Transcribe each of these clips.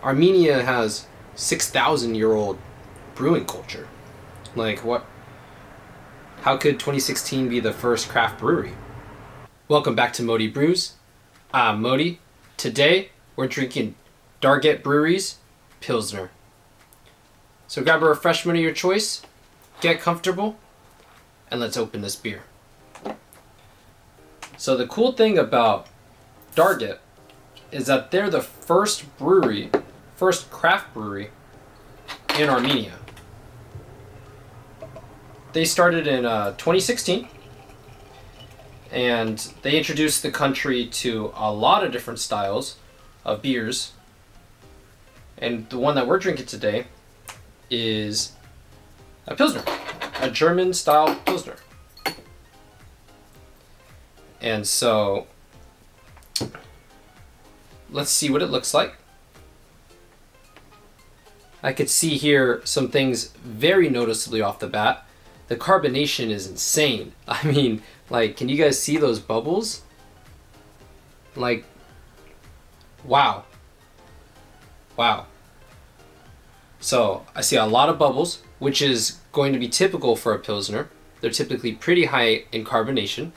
Armenia has 6,000-year-old brewing culture. Like, what? How could 2016 be the first craft brewery? Welcome back to Modi Brews. I'm Modi. Today, we're drinking Dargett Brewery's Pilsner. So grab a refreshment of your choice, get comfortable, and let's open this beer. So the cool thing about Dargett is that they're the first craft brewery in Armenia. They started in 2016, and they introduced the country to a lot of different styles of beers. And the one that we're drinking today is a Pilsner, a German-style Pilsner. And so, let's see what it looks like. I could see here some things very noticeably off the bat. The carbonation is insane. I mean, like, can you guys see those bubbles? Like, wow. Wow. So, I see a lot of bubbles, which is going to be typical for a Pilsner. They're typically pretty high in carbonation.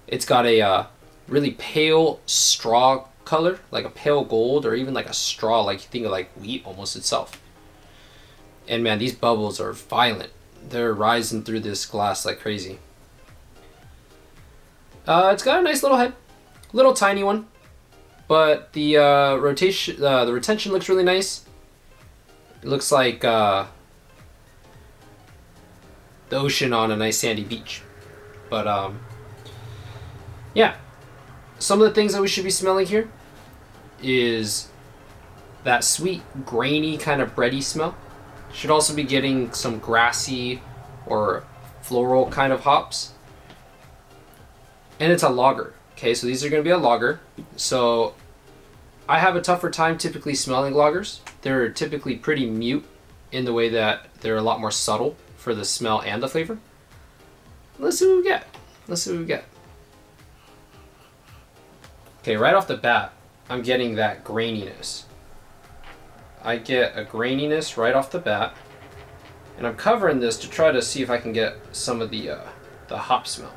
It's got a really pale straw color, like a pale gold, or even like a straw, like you think of like wheat almost itself. And man, these bubbles are violent. They're rising through this glass like crazy. It's got a nice little head, little tiny one, but the retention looks really nice. It looks like the ocean on a nice sandy beach. But yeah, some of the things that we should be smelling here is that sweet, grainy, kind of bready smell. Should also be getting some grassy or floral kind of hops. And it's a lager. Okay, so these are going to be a lager. So I have a tougher time typically smelling lagers. They're typically pretty mute in the way that they're a lot more subtle for the smell and the flavor. Let's see what we get. Let's see what we get. Okay, right off the bat, I'm getting that graininess. I get a graininess right off the bat, and I'm covering this to try to see if I can get some of the hop smell.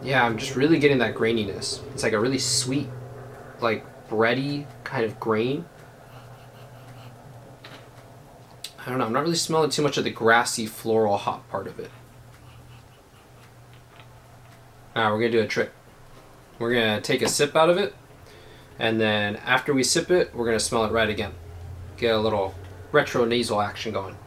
Yeah, I'm just really getting that graininess. It's like a really sweet, like bready kind of grain. I don't know, I'm not really smelling too much of the grassy floral hop part of it. Alright, we're going to do a trick. We're going to take a sip out of it, and then after we sip it, we're going to smell it right again. Get a little retro-nasal action going.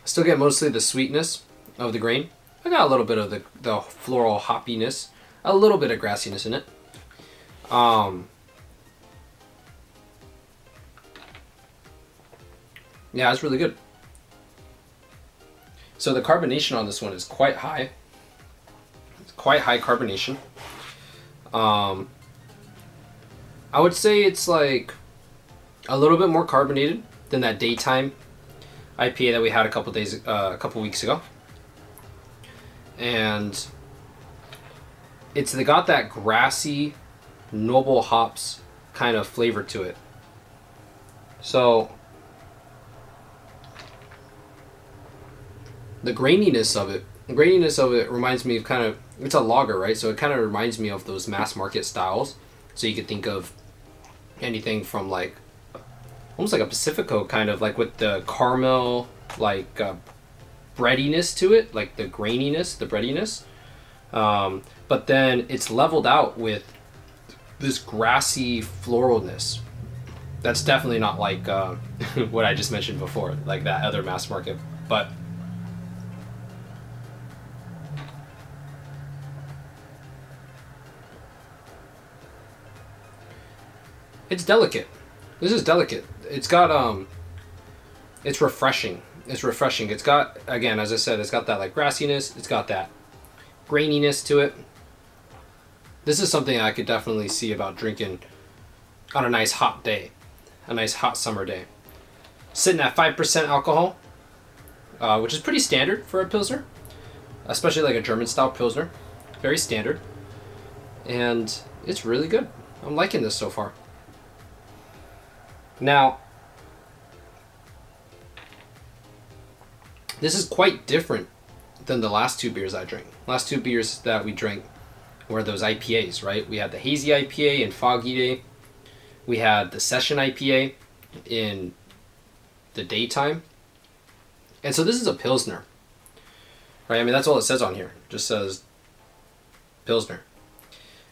Still get mostly the sweetness of the grain. I got a little bit of the floral hoppiness, a little bit of grassiness in it. Yeah, it's really good. So the carbonation on this one is quite high. It's quite high carbonation. I would say it's like a little bit more carbonated than that daytime IPA that we had a couple weeks ago. And it's got that grassy, noble hops kind of flavor to it. So the graininess of it reminds me of kind of, it's a lager, right? So it kind of reminds me of those mass market styles. So you could think of anything from like, almost like a Pacifico kind of, like with the caramel, like breadiness to it, like the graininess, the breadiness. But then it's leveled out with this grassy floralness. That's definitely not like what I just mentioned before, like that other mass market, but it's delicate. This is delicate. It's got it's refreshing. It's refreshing. It's got, again, as I said, it's got that like grassiness. It's got that graininess to it. This is something I could definitely see about drinking on a nice hot day, a nice hot summer day. Sitting at 5% alcohol, which is pretty standard for a Pilsner, especially like a German style Pilsner. Very standard. And it's really good. I'm liking this so far. Now, this is quite different than the last two beers I drank. Last two beers that we drank were those IPAs, right? We had the Hazy IPA in Foggy Day. We had the Session IPA in the daytime. And so this is a Pilsner, right? I mean, that's all it says on here. It just says Pilsner.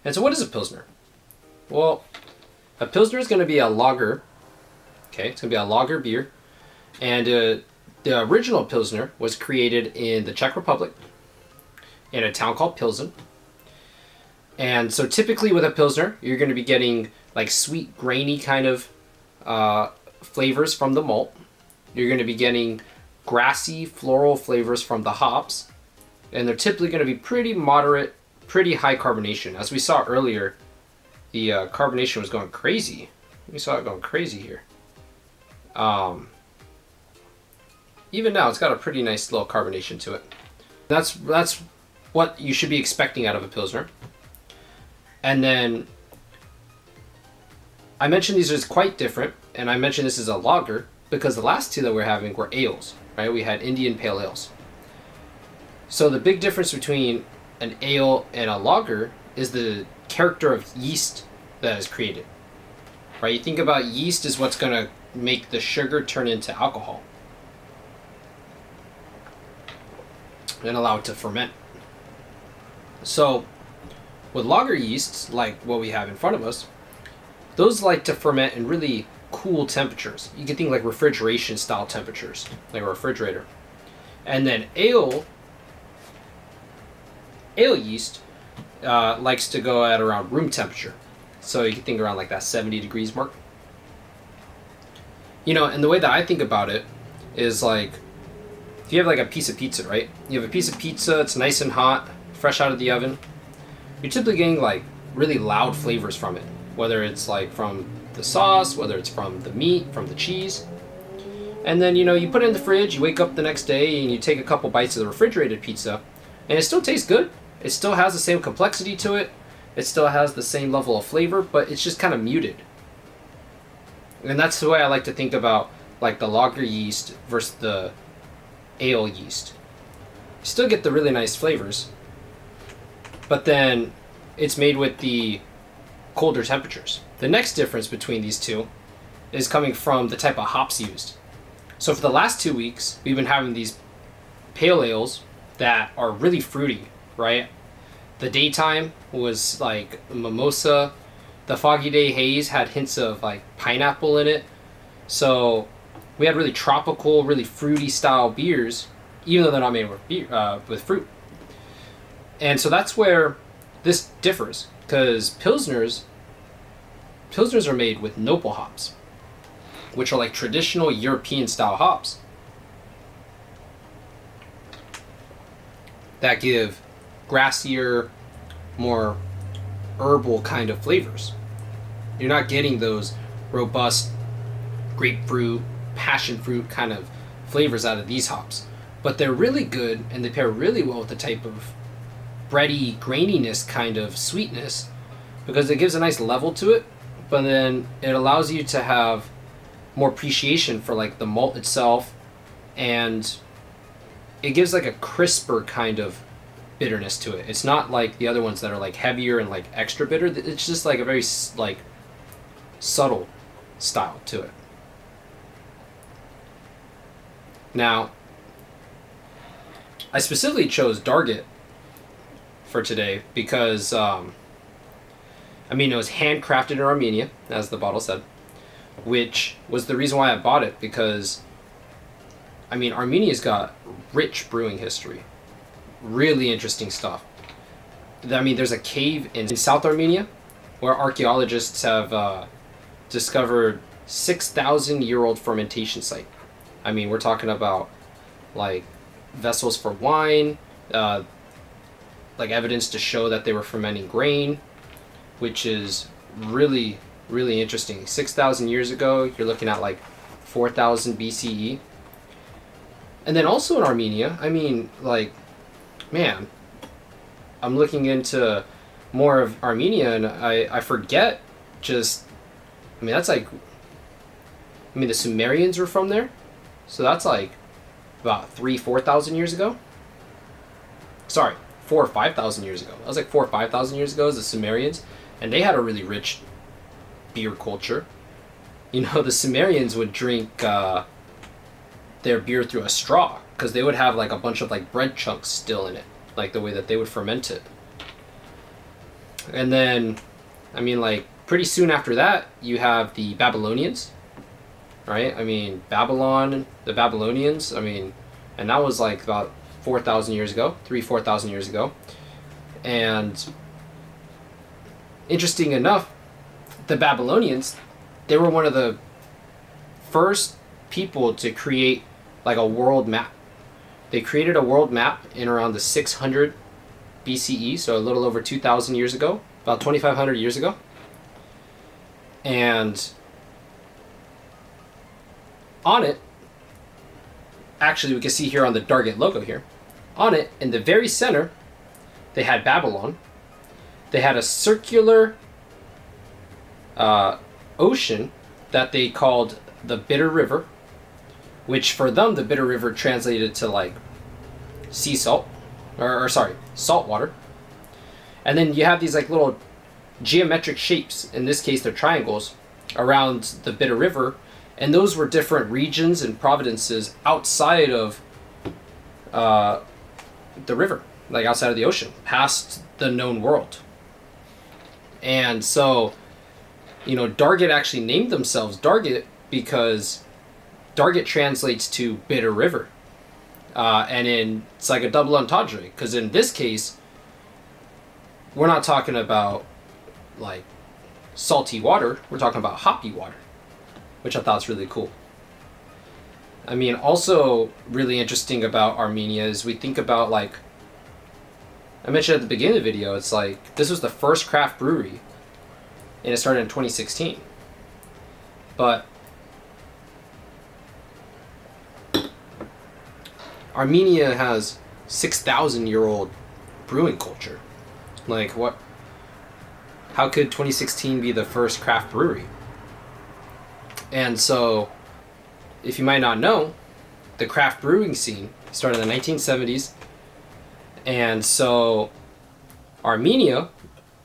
And so what is a Pilsner? Well, a Pilsner is going to be a lager. Okay, it's going to be a lager beer. And the original Pilsner was created in the Czech Republic in a town called Pilsen. And so typically with a Pilsner, you're going to be getting like sweet, grainy kind of flavors from the malt. You're going to be getting grassy, floral flavors from the hops. And they're typically going to be pretty moderate, pretty high carbonation. As we saw earlier, the carbonation was going crazy. We saw it going crazy here. Even now, it's got a pretty nice little carbonation to it. That's what you should be expecting out of a Pilsner. And then I mentioned these are quite different, and I mentioned this is a lager because the last two that we're having were ales, right? We had Indian pale ales. So the big difference between an ale and a lager is the character of yeast that is created, right? You think about yeast is what's going to make the sugar turn into alcohol and allow it to ferment. So with lager yeasts, like what we have in front of us, those like to ferment in really cool temperatures. You can think like refrigeration style temperatures, like a refrigerator. And then ale yeast likes to go at around room temperature. So you can think around like that 70 degrees mark. You know, and the way that I think about it is like, if you have like a piece of pizza, right? You have a piece of pizza, it's nice and hot, fresh out of the oven. You're typically getting like really loud flavors from it. Whether it's like from the sauce, whether it's from the meat, from the cheese. And then, you know, you put it in the fridge, you wake up the next day and you take a couple bites of the refrigerated pizza, and it still tastes good. It still has the same complexity to it. It still has the same level of flavor, but it's just kind of muted. And that's the way I like to think about like the lager yeast versus the ale yeast. You still get the really nice flavors, but then it's made with the colder temperatures. The next difference between these two is coming from the type of hops used. So for the last 2 weeks, we've been having these pale ales that are really fruity, right? The daytime was like mimosa. The Foggy Day haze had hints of like pineapple in it. So we had really tropical, really fruity style beers, even though they're not made with beer, with fruit. And so that's where this differs, because Pilsners are made with Nopal hops, which are like traditional European style hops that give grassier, more herbal kind of flavors. You're not getting those robust grapefruit, passion fruit kind of flavors out of these hops, but they're really good and they pair really well with the type of bready graininess kind of sweetness, because it gives a nice level to it, but then it allows you to have more appreciation for like the malt itself, and it gives like a crisper kind of bitterness to it. It's not like the other ones that are like heavier and like extra bitter. It's just like a very like subtle style to it. Now, I specifically chose Dargett for today because I mean, it was handcrafted in Armenia, as the bottle said, which was the reason why I bought it, because I mean, Armenia's got rich brewing history. Really interesting stuff. I mean, there's a cave in South Armenia where archaeologists have discovered 6,000-year-old fermentation site. I mean, we're talking about like vessels for wine, like evidence to show that they were fermenting grain, which is really, really interesting. 6,000 years ago, you're looking at like 4,000 BCE. And then also in Armenia, I mean, like, man, I'm looking into more of Armenia, and I forget just, I mean, that's like, I mean, the Sumerians were from there, so that's like about 4,000 years ago. Sorry, 4 or 5,000 years ago. That was like 4 or 5,000 years ago, is the Sumerians, and they had a really rich beer culture. You know, the Sumerians would drink their beer through a straw, because they would have like a bunch of like bread chunks still in it, like the way that they would ferment it. And then, I mean, like, pretty soon after that, you have the Babylonians, right? I mean, Babylon, the Babylonians, I mean, and that was like about 4,000 years ago, 4,000 years ago. And interesting enough, the Babylonians, they were one of the first people to create like a world map. They created a world map in around the 600 BCE, so a little over 2,000 years ago, about 2,500 years ago. And on it, actually we can see here on the Dargett logo here, on it, in the very center, they had Babylon. They had a circular ocean that they called the Bitter River, which for them, the Bitter River translated to like sea salt, or sorry, salt water. And then you have these like little geometric shapes, in this case they're triangles, around the Bitter River, and those were different regions and provinces outside of the river, like outside of the ocean, past the known world. And so, you know, Dargett actually named themselves Dargett because Dargett translates to bitter river. And it's like a double entendre, because in this case, we're not talking about like salty water, we're talking about hoppy water, which I thought was really cool. I mean, also really interesting about Armenia is we think about, like I mentioned at the beginning of the video, it's like this was the first craft brewery, and it started in 2016. But Armenia has 6,000-year-old brewing culture. Like, what? How could 2016 be the first craft brewery? And so, if you might not know, the craft brewing scene started in the 1970s. And so, Armenia,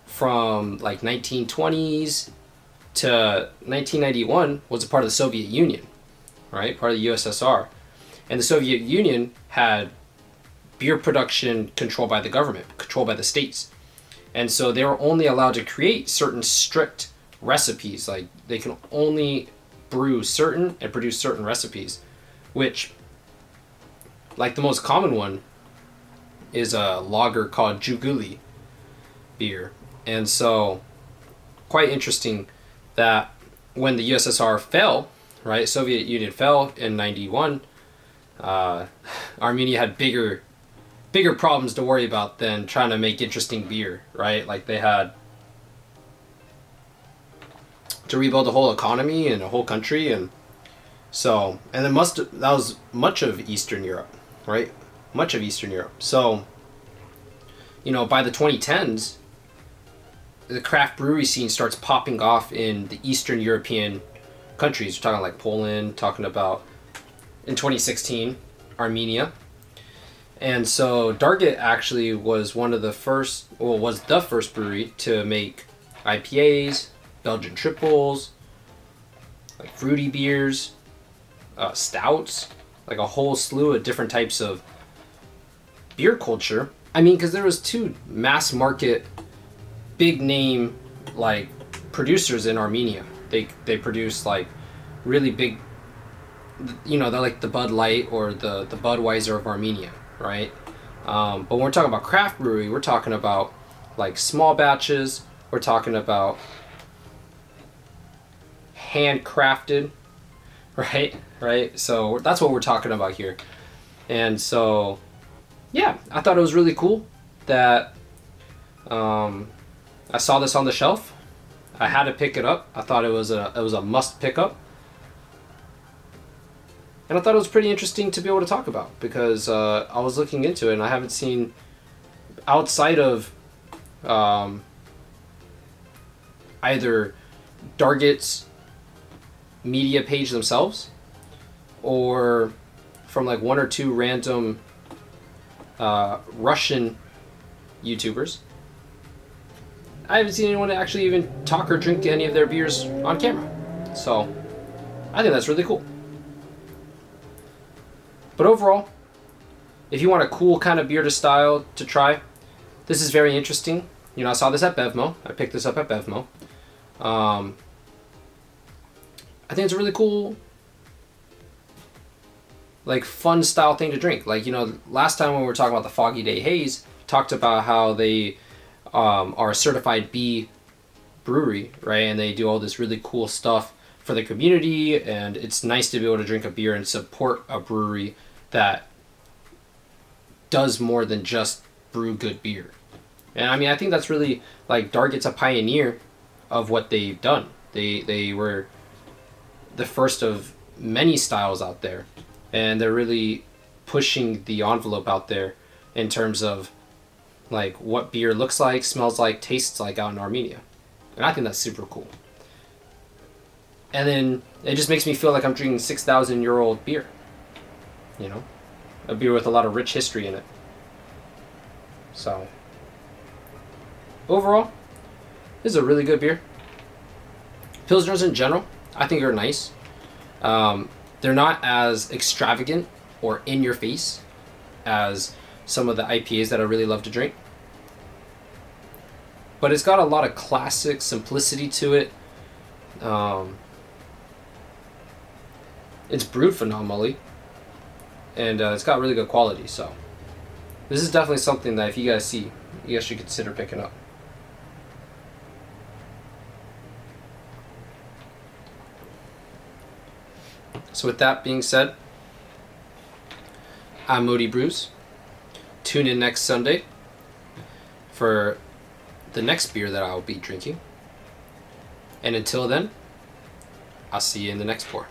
from like 1920s to 1991, was a part of the Soviet Union, right? Part of the USSR. And the Soviet Union had beer production controlled by the government, controlled by the states. And so they were only allowed to create certain strict recipes. Like, they can only brew certain and produce certain recipes, which, like, the most common one is a lager called Juguli beer. And so, quite interesting that when the USSR fell, right, Soviet Union fell in 91, Armenia had bigger problems to worry about than trying to make interesting beer, right? Like, they had to rebuild the whole economy and a whole country, and so, and then that was much of Eastern Europe, right? Much of Eastern Europe. So, you know, by the 2010s, the craft brewery scene starts popping off in the Eastern European countries. We're talking like Poland, talking about in 2016, Armenia. And so Dargett actually was the first brewery to make IPAs, Belgian triples, like fruity beers, stouts, like a whole slew of different types of beer culture. I mean, because there was two mass market, big name, like, producers in Armenia. They produced like really big, you know, they're like the Bud Light or the Budweiser of Armenia, right? But when we're talking about craft brewery, we're talking about like small batches. We're talking about handcrafted, right? So that's what we're talking about here. And so, yeah, I thought it was really cool that I saw this on the shelf. I had to pick it up. I thought it was a must pick up. And I thought it was pretty interesting to be able to talk about because I was looking into it and I haven't seen, outside of either Dargett's media page themselves or from like one or two random Russian YouTubers, I haven't seen anyone actually even talk or drink any of their beers on camera. So I think that's really cool. But overall, if you want a cool kind of beer to style to try, this is very interesting. You know, I saw this at Bevmo. I picked this up at Bevmo. I think it's a really cool, like, fun style thing to drink. Like, you know, last time when we were talking about the Foggy Day Haze, talked about how they are a certified B brewery, right? And they do all this really cool stuff for the community, and it's nice to be able to drink a beer and support a brewery that does more than just brew good beer. And I mean, I think that's really, like, Dargett's a pioneer of what they've done. They were the first of many styles out there, and they're really pushing the envelope out there in terms of like what beer looks like, smells like, tastes like out in Armenia. And I think that's super cool. And then it just makes me feel like I'm drinking 6,000-year-old beer. You know? A beer with a lot of rich history in it. So, overall, this is a really good beer. Pilsners in general, I think are nice. They're not as extravagant or in your face as some of the IPAs that I really love to drink. But it's got a lot of classic simplicity to it. It's brewed phenomenally. And it's got really good quality. So this is definitely something that if you guys see, you guys should consider picking up. So with that being said, I'm Modi Brews. Tune in next Sunday for the next beer that I'll be drinking. And until then, I'll see you in the next pour.